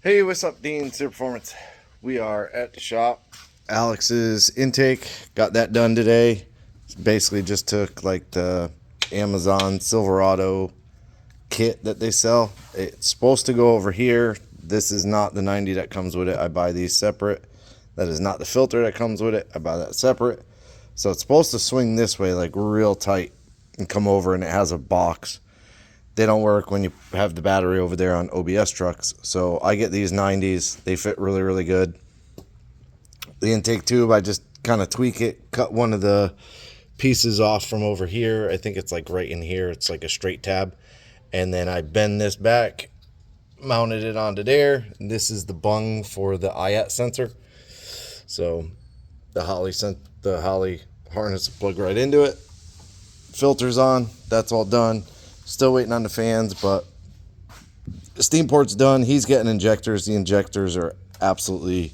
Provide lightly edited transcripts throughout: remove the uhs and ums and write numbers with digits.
Hey, what's up, Dean? Super Performance. We are at the shop. Alex's intake, got that done today. Basically just took like the Amazon Silverado kit that they sell. It's supposed to go over here. This is not the 90 that comes with it. I buy these separate. That is not the filter that comes with it. I buy that separate. So it's supposed to swing this way like real tight and come over, and it has a box. They don't work when you have the battery over there on OBS trucks. So I get these 90s. They fit really, really good. The intake tube, I just kind of tweak it, cut one of the pieces off from over here. I think it's like right in here. It's like a straight tab. And then I bend this back, mounted it onto there. And this is the bung for the IAT sensor. So the Holly harness will plug right into it. Filters on. That's all done. Still waiting on the fans, but the steam port's done. He's getting injectors. The injectors are absolutely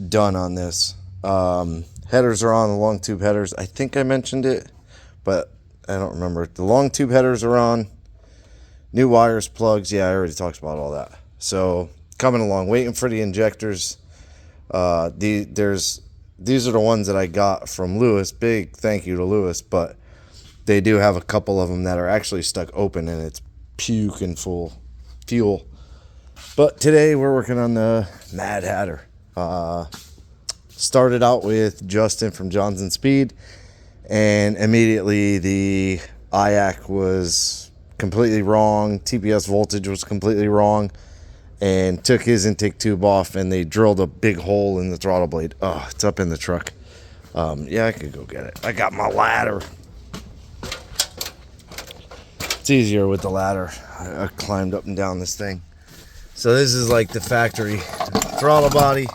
done on this. Headers are on, the long tube headers. I think I mentioned it, but I don't remember. The long tube headers are on. New wires, plugs. Yeah, I already talked about all that. So coming along, waiting for the injectors. These are the ones that I got from Lewis. Big thank you to Lewis, but they do have a couple of them that are actually stuck open and it's puking full fuel. But today we're working on the Mad Hatter. Started out with Justin from Johnson Speed, and immediately the IAC was completely wrong. TPS voltage was completely wrong, and took his intake tube off, and they drilled a big hole in the throttle blade. Oh, it's up in the truck. Yeah, I could go get it. I got my ladder. It's easier with the ladder. I climbed up and down this thing. So this is like the factory throttle body,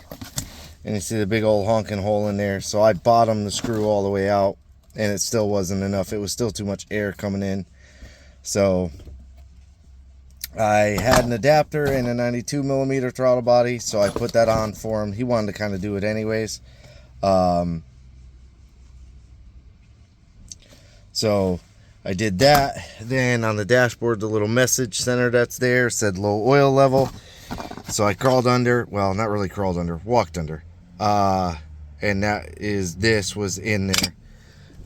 and you see the big old honking hole in there. So I bottomed the screw all the way out, and it still wasn't enough. It was still too much air coming in. So I had an adapter and a 92 millimeter throttle body, so I put that on for him. He wanted to kind of do it anyways. So I did that. Then on the dashboard, the little message center that's there said low oil level. So I crawled under, well, not really crawled under, walked under. And this was in there.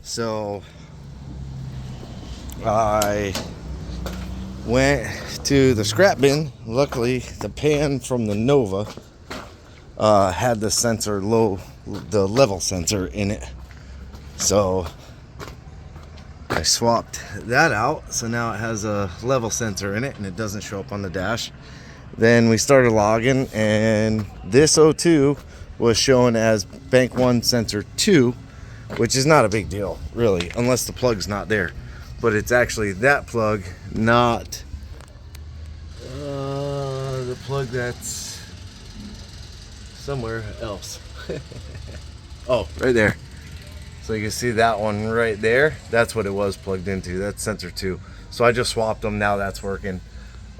So I went to the scrap bin. Luckily, the pan from the Nova had the sensor the level sensor in it. So I swapped that out, so now it has a level sensor in it and it doesn't show up on the dash. Then we started logging, and this O2 was shown as bank 1 sensor 2, which is not a big deal really, unless the plug's not there. But it's actually that plug, not the plug that's somewhere else. Oh, right there. So you can see that one right there. That's what it was plugged into. That's sensor 2. So I just swapped them. Now that's working.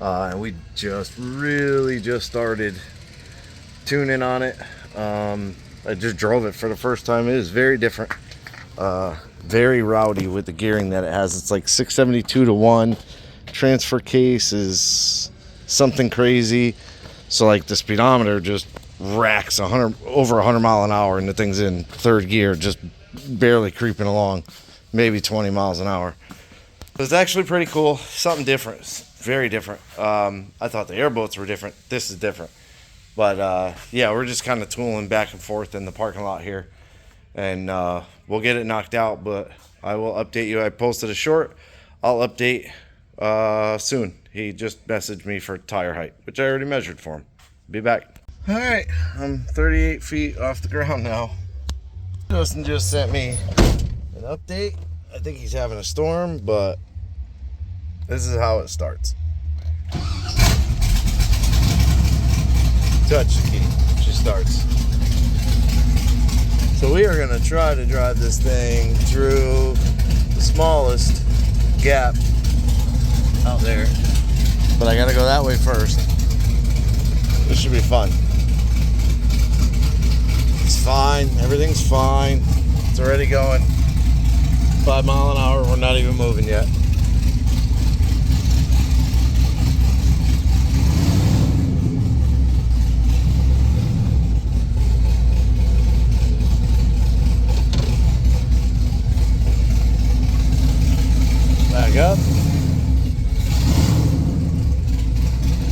And we just started tuning on it. I just drove it for the first time. It is very different. Very rowdy with the gearing that it has. It's like 672-1. Transfer case is something crazy. So like the speedometer just racks over 100 mile an hour, and the thing's in third gear, just barely creeping along, maybe 20 miles an hour. It's actually pretty cool. Something different. Very different. I thought the airboats were different. This is different. But yeah, we're just kind of tooling back and forth in the parking lot here, and we'll get it knocked out. But I will update you. I posted a short. I'll update soon. He just messaged me for tire height, which I already measured for him. Be back. All right, I'm 38 feet off the ground now. Justin just sent me an update. I think he's having a storm, but this is how it starts. Touch the key. She starts. So we are going to try to drive this thing through the smallest gap out there. But I got to go that way first. This should be fun. It's fine. Everything's fine. It's already going 5 miles an hour. We're not even moving yet. up.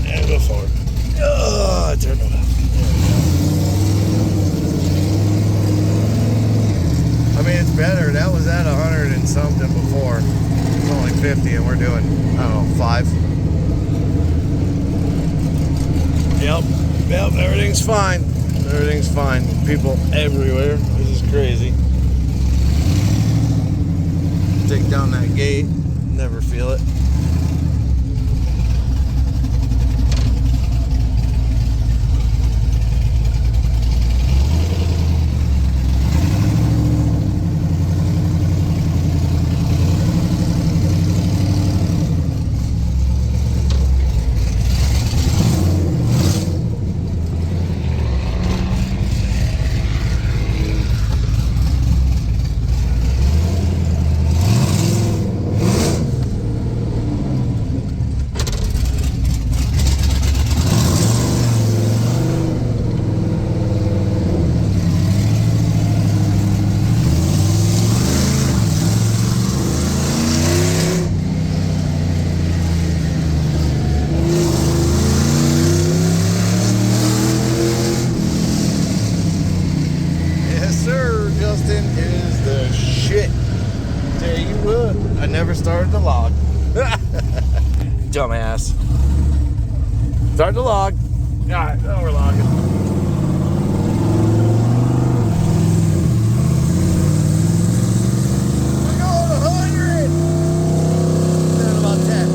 And go forward. Oh, I turned it off. I mean, it's better. That was at 100 and something before. It's only 50 and we're doing, I don't know, 5. Yep, everything's fine. Everything's fine. People everywhere. This is crazy. Take down that gate. Never feel it. I never started the log. Dumbass. Start the log. Alright, now we're logging. We're going 100! Doing about 10.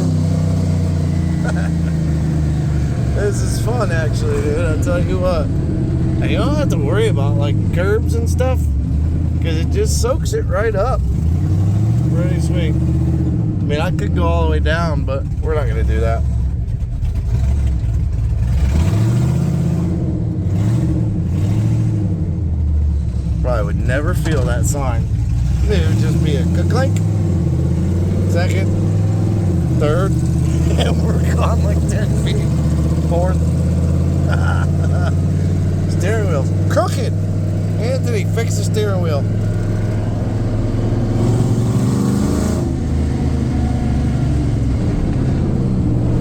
This is fun actually, dude. I'll tell you what. And you don't have to worry about like curbs and stuff, because it just soaks it right up. Ready, swing. I mean, I could go all the way down, but we're not going to do that. Probably would never feel that sign. It would just be a clink, second, third, and we're gone like 10 feet. Fourth. Steering wheel's crooked. Anthony, fix the steering wheel.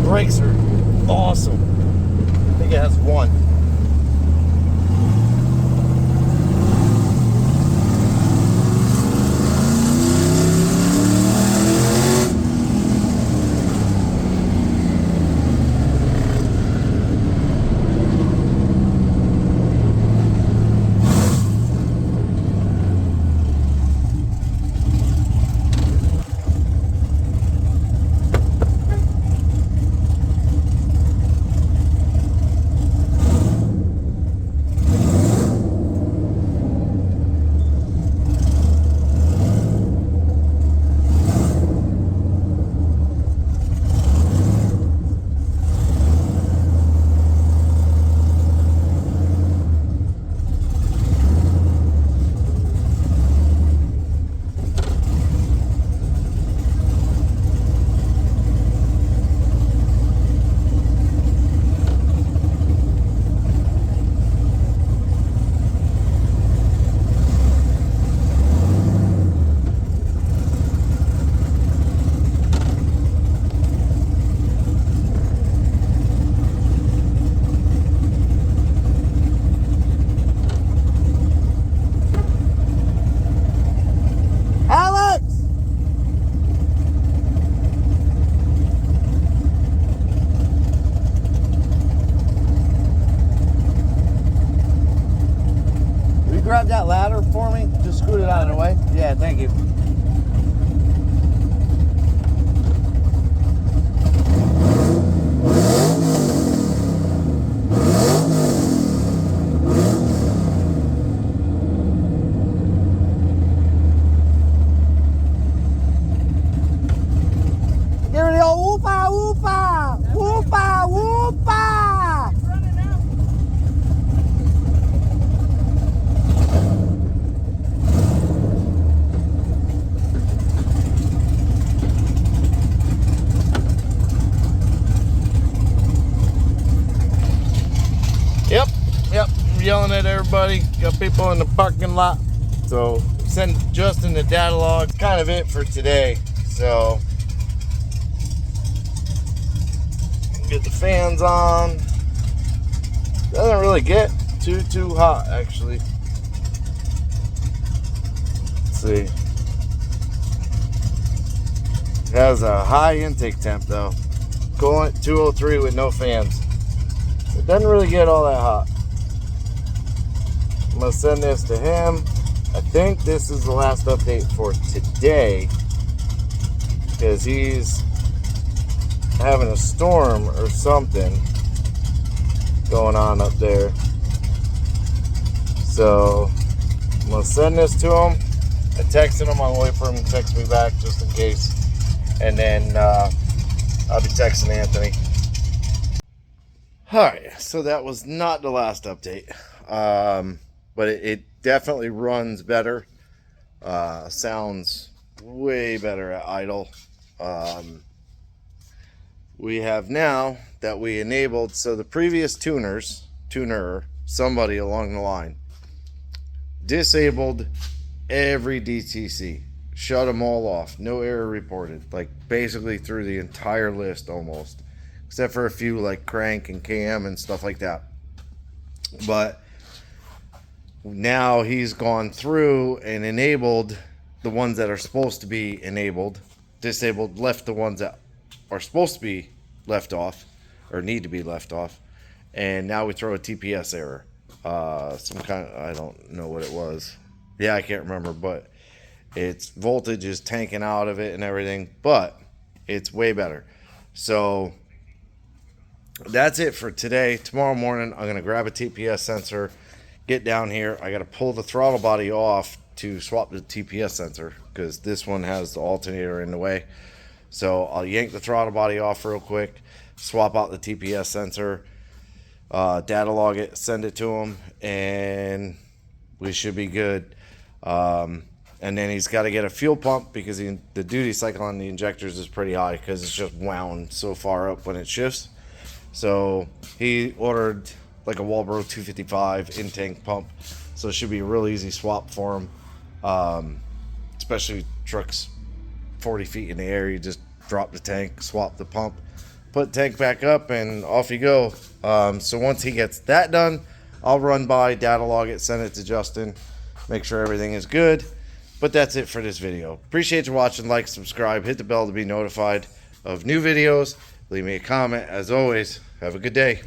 Brakes are awesome. I think it has one. Grab that ladder for me? Just scoot it out of the way. Yeah, thank you. Give it the old whoopah, whoopah, whoopah, whoopah. Yep, yelling at everybody. Got people in the parking lot. So send Justin the data log. Kind of it for today. So fans on. Doesn't really get too hot, actually. Let's see. It has a high intake temp though. Coolant 203 with no fans. It doesn't really get all that hot. I'm gonna send this to him. I think this is the last update for today, because he's having a storm or something going on up there. So I'm gonna send this to him. I texted him. I'll wait for him to text me back just in case, and then I'll be texting Anthony. Alright, so that was not the last update, but it definitely runs better. Sounds way better at idle. We have now that we enabled, so the previous tuner, somebody along the line, disabled every DTC, shut them all off, no error reported, like basically through the entire list almost, except for a few like crank and cam and stuff like that. But now he's gone through and enabled the ones that are supposed to be enabled, disabled, left the ones that are supposed to be left off or need to be left off, and now we throw a TPS error. Some kind of, I don't know what it was. Yeah, I can't remember, but its voltage is tanking out of it and everything, but it's way better. So that's it for today. Tomorrow morning, I'm going to grab a TPS sensor, get down here. I got to pull the throttle body off to swap the TPS sensor because this one has the alternator in the way. So I'll yank the throttle body off real quick, swap out the TPS sensor, data log it, send it to him, and we should be good. And then he's got to get a fuel pump because the duty cycle on the injectors is pretty high because it's just wound so far up when it shifts. So he ordered like a Walbro 255 in-tank pump, so it should be a real easy swap for him, especially trucks 40 feet in the air. You just drop the tank, swap the pump, put the tank back up, and off you go. So once he gets that done, I'll run by, data log it, send it to Justin, make sure everything is good. But that's it for this video. Appreciate you watching. Like, subscribe, hit the bell to be notified of new videos. Leave me a comment. As always, have a good day.